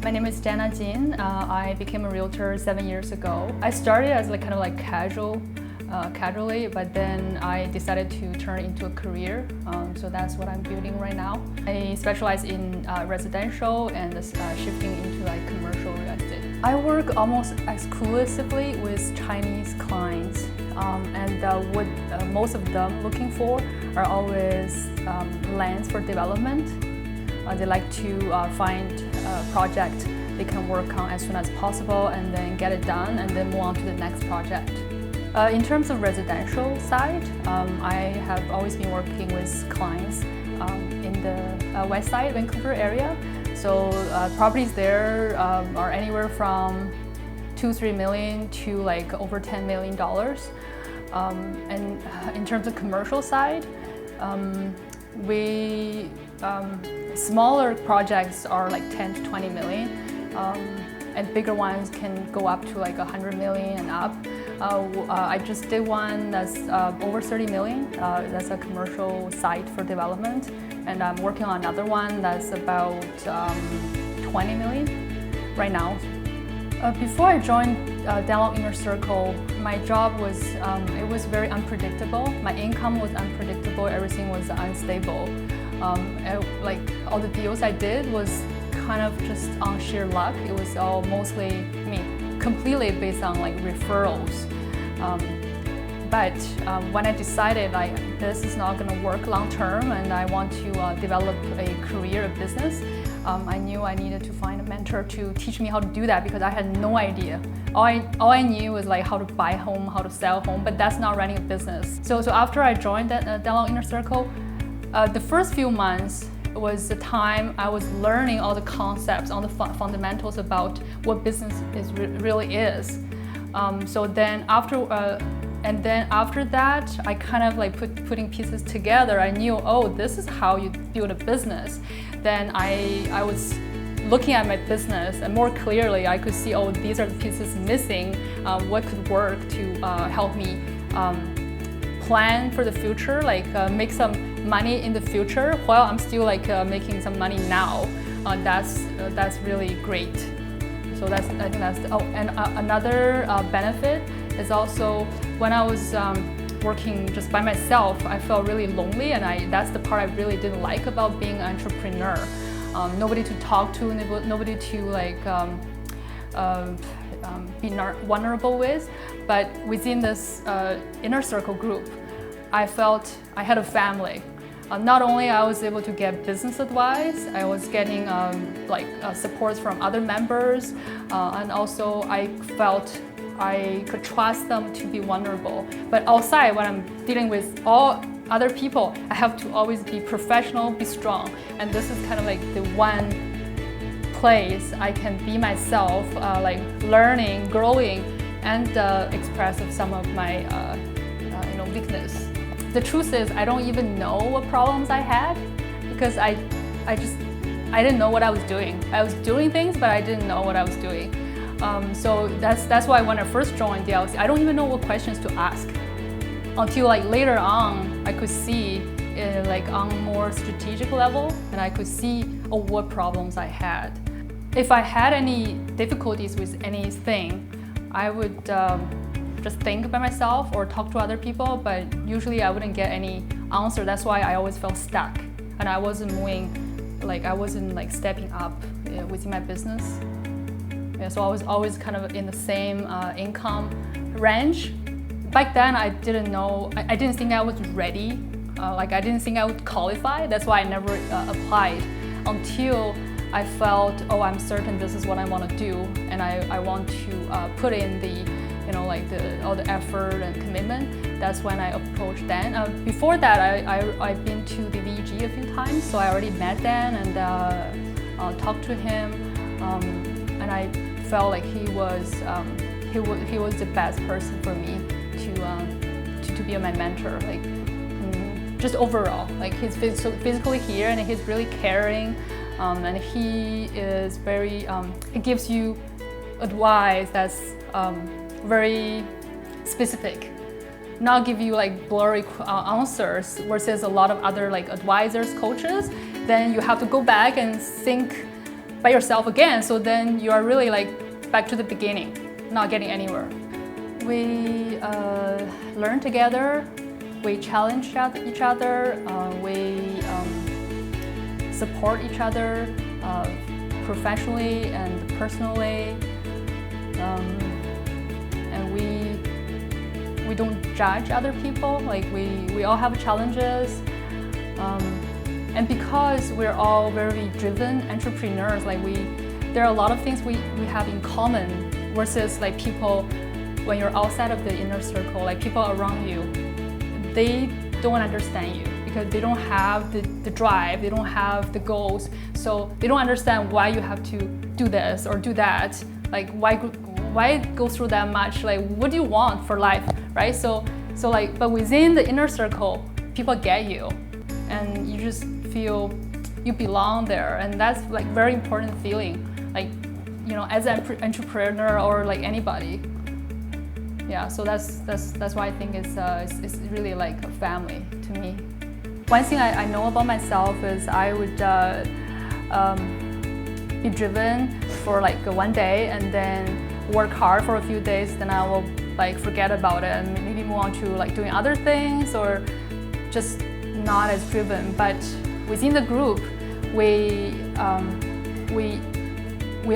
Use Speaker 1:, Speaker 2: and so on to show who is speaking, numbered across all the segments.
Speaker 1: My name is Jana. I became a realtor 7 years ago. I started as casually, but then I decided to turn it into a career. So that's what I'm building right now. I specialize in residential and shifting into commercial real estate. I work almost exclusively with Chinese clients, and what most of them looking for are always lands for development. They like to find a project they can work on as soon as possible and then get it done and then move on to the next project. In terms of residential side, I have always been working with clients in the west side Vancouver area. So properties there are anywhere from $2-3 million to over $10 million. And in terms of commercial side, smaller projects are 10 to 20 million, and bigger ones can go up to 100 million and up. I just did one that's over 30 million. That's a commercial site for development, and I'm working on another one that's about 20 million right now. Before I joined Download Inner Circle, my job was very unpredictable. My income was unpredictable. Everything was unstable. All the deals I did was kind of just on sheer luck. It was all mostly completely based on referrals. But when I decided this is not going to work long term, and I want to develop a career of business, I knew I needed to find a mentor to teach me how to do that because I had no idea. All I knew was how to buy home, how to sell home, but that's not running a business. So after I joined Download Inner Circle, the first few months was the time I was learning all the concepts, all the fundamentals about what business really is. So then after that, I kind of putting pieces together. I knew, oh, this is how you build a business. Then I was looking at my business, and more clearly I could see, oh, these are the pieces missing. What could work to help me plan for the future, make some money in the future while I'm still making some money now. That's really great. So I think that's another benefit is also when I was working just by myself, I felt really lonely, and that's the part I really didn't like about being an entrepreneur. Nobody to talk to, nobody to be vulnerable with. But within this inner circle group, I felt I had a family. Not only I was able to get business advice, I was getting support from other members, and also I felt I could trust them to be vulnerable. But outside, when I'm dealing with all other people, I have to always be professional, be strong. And this is kind of the one place I can be myself, learning, growing, and express some of my weakness. The truth is, I don't even know what problems I had because I didn't know what I was doing. I was doing things, but I didn't know what I was doing. So that's why when I first joined DLC, I don't even know what questions to ask. Until later on, I could see on a more strategic level, and I could see what problems I had. If I had any difficulties with anything, I would just think by myself or talk to other people, but usually I wouldn't get any answer. That's why I always felt stuck, and I wasn't moving, I wasn't stepping up within my business. Yeah, so I was always kind of in the same income range. Back then, I didn't know, I didn't think I was ready. I didn't think I would qualify. That's why I never applied until I felt, oh, I'm certain this is what I want to do, and I want to put in all the effort and commitment. That's when I approached Dan. Before that, I've been to the VG a few times, so I already met Dan and talked to him, and I felt like he was the best person for me to be my mentor. Just overall, he's physically here, and he's really caring, and he is very. He gives you advice that's very specific, not give you blurry answers versus a lot of other advisors, coaches. Then you have to go back and think by yourself again. So then you are really like back to the beginning, not getting anywhere. We learn together, we challenge each other, we support each other professionally and personally, and we don't judge other people. Like we all have challenges, and because we're all very driven entrepreneurs, like there are a lot of things we have in common versus like people when you're outside of the inner circle, like people around you, they don't understand you because they don't have the drive, they don't have the goals, so they don't understand why you have to do this or do that. Like why go through that much? Like what do you want for life, right? So like, but within the inner circle, people get you, and you just feel you belong there, and that's like very important feeling. Like, you know, as an entrepreneur or like anybody. Yeah, so that's why I think it's really like a family to me. One thing I know about myself is I would be driven for like one day and then work hard for a few days, then I will like forget about it and maybe move on to like doing other things or just not as driven. But within the group, we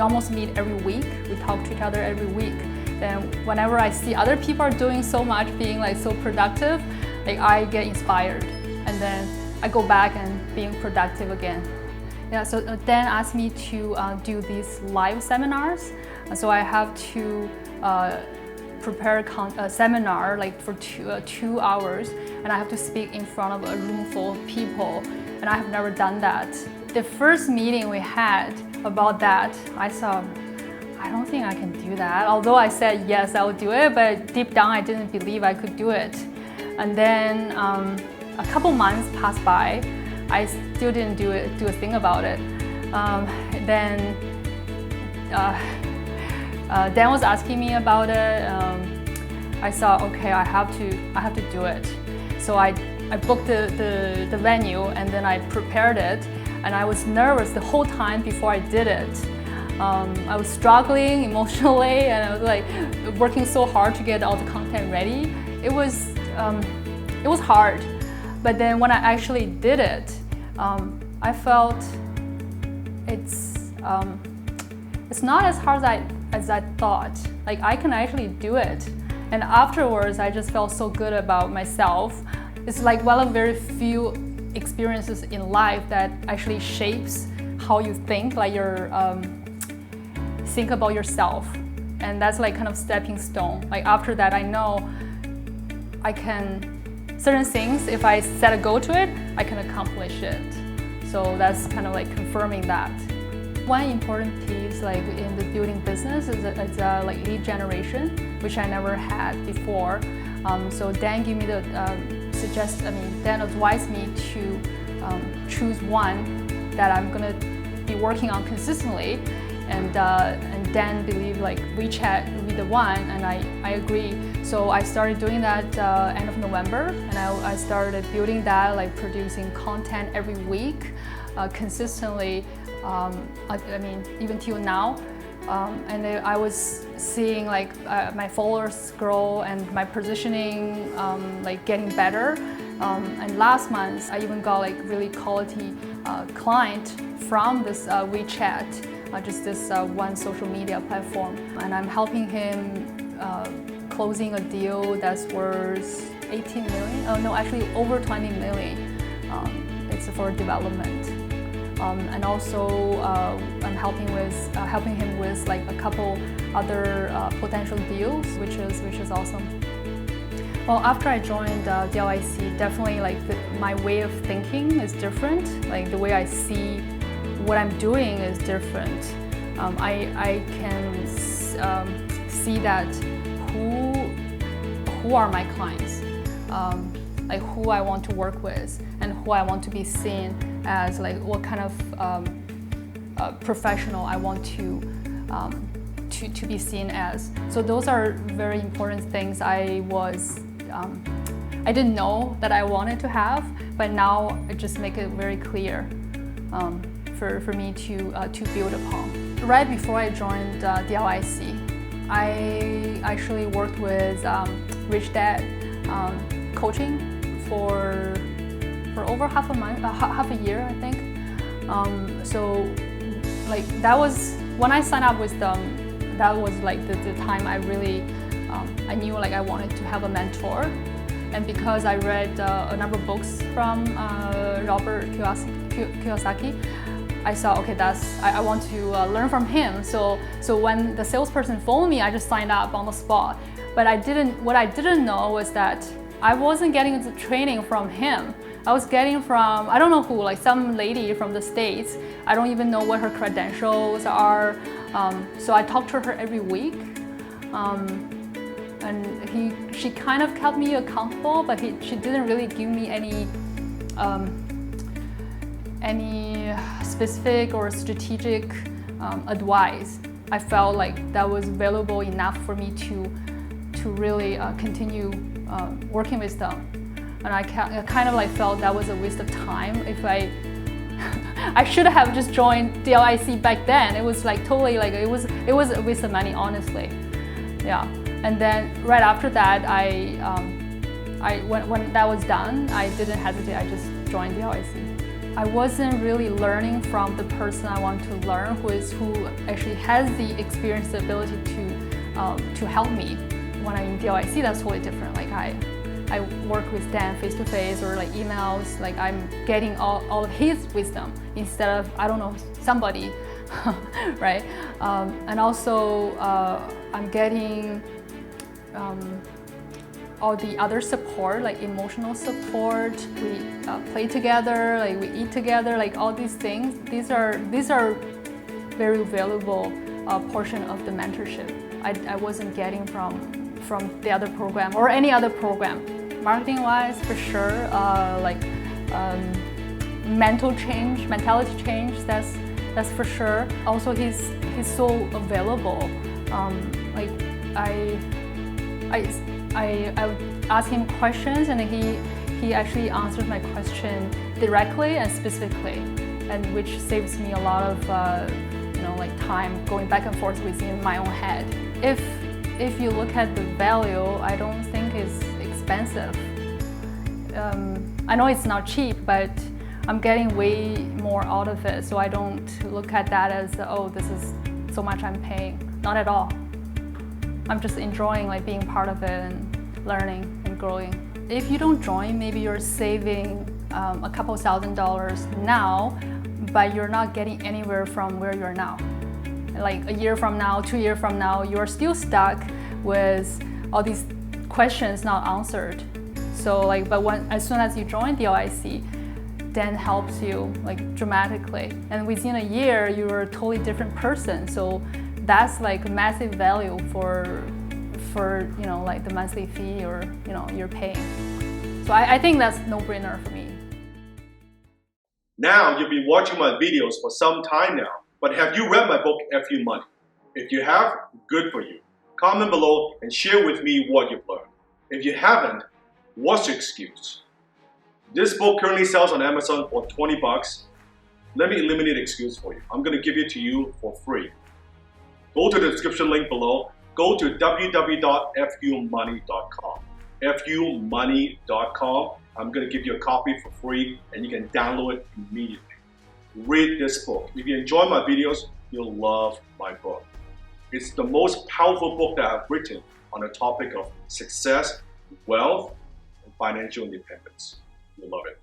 Speaker 1: almost meet every week. We talk to each other every week. Then whenever I see other people are doing so much, being like so productive, like I get inspired, and then I go back and being productive again. Yeah, so Dan asked me to do these live seminars. So I have to prepare a seminar like for 2 hours, and I have to speak in front of a room full of people, and I have never done that. The first meeting we had about that, I don't think I can do that. Although I said yes, I will do it, but deep down I didn't believe I could do it. And then a couple months passed by, I still didn't do a thing about it. Then Dan was asking me about it. I thought, okay, I have to do it. So I booked the venue, and then I prepared it, and I was nervous the whole time before I did it. I was struggling emotionally, and I was like working so hard to get all the content ready. It was hard, but then when I actually did it, I felt it's not as hard as I thought. Like I can actually do it, and afterwards I just felt so good about myself. It's like one of very few experiences in life that actually shapes how you think, like your think about yourself, and that's like kind of stepping stone. Like after that, I know I can certain things, if I set a goal to it, I can accomplish it. So that's kind of like confirming that. One important piece like in the building business is like lead generation, which I never had before. So Dan gave me the Dan advised me to choose one that I'm gonna be working on consistently. And Dan believed like WeChat would be the one, and I agree. So I started doing that end of November, and I started building that, like producing content every week, consistently. Even till now. And I was seeing like my followers grow and my positioning like getting better. And last month, I even got like really quality client from this WeChat. Just this one social media platform, and I'm helping him closing a deal that's worth 18 million. Oh no, actually over 20 million. It's for development, and also I'm helping him with like a couple other potential deals, which is awesome. Well, after I joined DLIC, definitely like my way of thinking is different. Like the way I see what I'm doing is different. I can see that who are my clients, like who I want to work with, and who I want to be seen as, like what kind of professional I want to be seen as. So those are very important things I didn't know that I wanted to have, but now I just make it very clear. for me to build upon. Right before I joined DLIC, I actually worked with Rich Dad coaching for over half a year, I think. So like that was when I signed up with them. That was like the time I really I knew like I wanted to have a mentor, and because I read a number of books from Robert Kiyosaki, I saw, okay, I want to learn from him. So when the salesperson phoned me, I just signed up on the spot. But what I didn't know was that I wasn't getting the training from him. I was getting from, I don't know who, like some lady from the States. I don't even know what her credentials are. So I talked to her every week. And she kind of kept me accountable, but she didn't really give me any specific or strategic advice. I felt like that was valuable enough for me to really continue working with them. And I kind of like felt that was a waste of time. If I should have just joined DLIC back then. It was like totally like it was a waste of money, honestly. Yeah. And then right after that, when that was done, I didn't hesitate. I just joined DLIC. I wasn't really learning from the person I want to learn, who actually has the experience, the ability to help me. When I'm in DLIC, that's totally different. Like I work with Dan face to face or like emails. Like I'm getting all of his wisdom instead of, I don't know, somebody, right? And also I'm getting all the other support, like emotional support. We play together, like we eat together, like all these things. These are very valuable portion of the mentorship I wasn't getting from the other program or any other program. Marketing wise, for sure, like mentality change, that's for sure. Also, he's so available. Like I would ask him questions, and he actually answers my question directly and specifically, and which saves me a lot of like time going back and forth within my own head. If you look at the value, I don't think it's expensive. I know it's not cheap, but I'm getting way more out of it, so I don't look at that as, oh, this is so much I'm paying. Not at all. I'm just enjoying like being part of it and learning and growing. If you don't join, maybe you're saving a couple $1,000s now, but you're not getting anywhere from where you're now. Like a year from now, 2 years from now, you're still stuck with all these questions not answered. So like, but as soon as you join DLIC, then helps you like dramatically. And within a year, you're a totally different person. So that's like massive value for like the monthly fee or you're paying. So I think that's no-brainer for me.
Speaker 2: Now you've been watching my videos for some time now, but have you read my book, FU Money? If you have, good for you. Comment below and share with me what you've learned. If you haven't, what's your excuse? This book currently sells on Amazon for 20 bucks. Let me eliminate the excuse for you. I'm going to give it to you for free. Go to the description link below. Go to www.fumoney.com. fumoney.com. I'm going to give you a copy for free and you can download it immediately. Read this book. If you enjoy my videos, you'll love my book. It's the most powerful book that I've written on the topic of success, wealth, and financial independence. You'll love it.